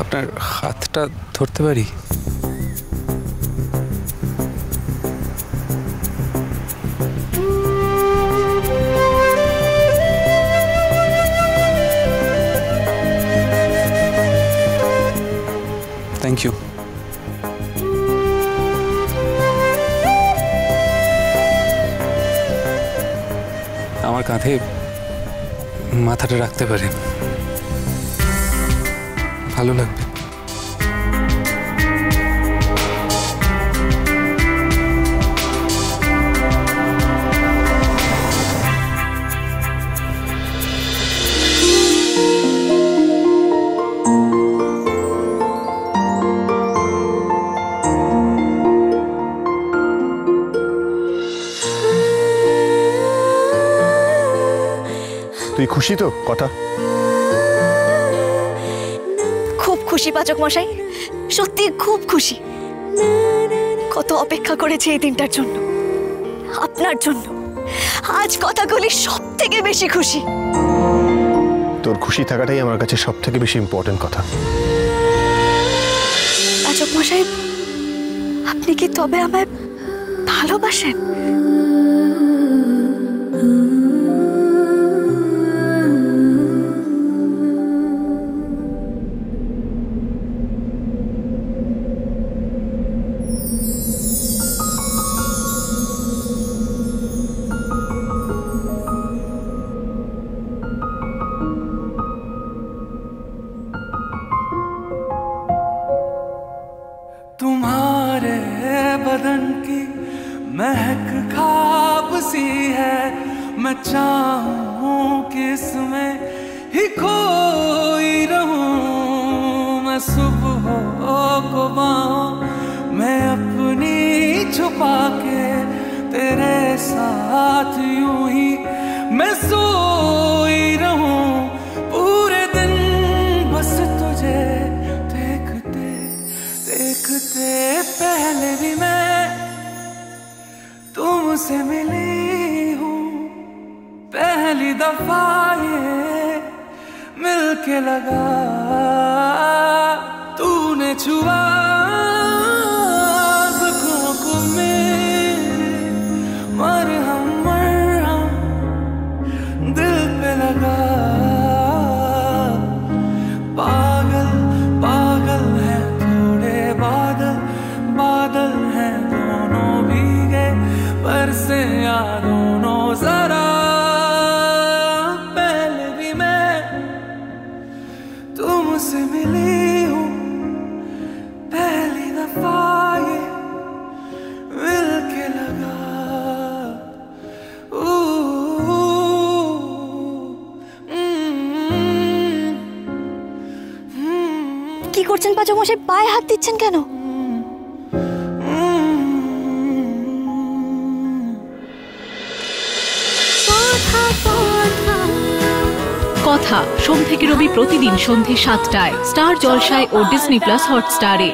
আপনার হাতটা ধরতে পারি? Thank you. আমার কাঁধে মাথাটা রাখতে পারেন, ভালো লাগবে। তুই খুশি তো? কথা খুব খুশি পাচক মশাই, সত্যি খুব খুশি। কত অপেক্ষা করেছে এই দিনটার জন্য, আপনার জন্য। আজ কথাগুলি সব থেকে বেশি খুশি। তোর খুশি থাকাটাই আমার কাছে সব থেকে বেশি ইম্পর্টেন্ট কথা। পাচক মশাই, আপনি কি তবে আমায় ভালোবাসেন? तुम्हारे बदन की महक खाब सी है, मैं चाहूं कि इसमें ही खोई रहूं। मैं सुबह को बाहों मैं अपनी छुपा के तेरे साथ यूं ही मैं सोई रहूं। पूरे दिन बस तुझे देखते देखते पहले भी मैं तुमसे मिली हूँ। पहली दफा ये मिलके लगा, तूने छुआ ज़ुल्फ़ों को मेरे, मरहम मरहम दिल पे लगा। पागल पागल है थोड़े बादल, बादल हैं दोनों भीगे, बरसे या दोनों जरा। पहले भी मैं तुमसे मिली हूँ, पहली दफा ये मिलके लगा। কি করছেন পাচক মশাই? পায়ে হাত দিচ্ছেন কেন? কথা সোম থেকে রবি প্রতিদিন সন্ধে ৭টায় স্টার জলসায় ও ডিজনি প্লাস হটস্টারে।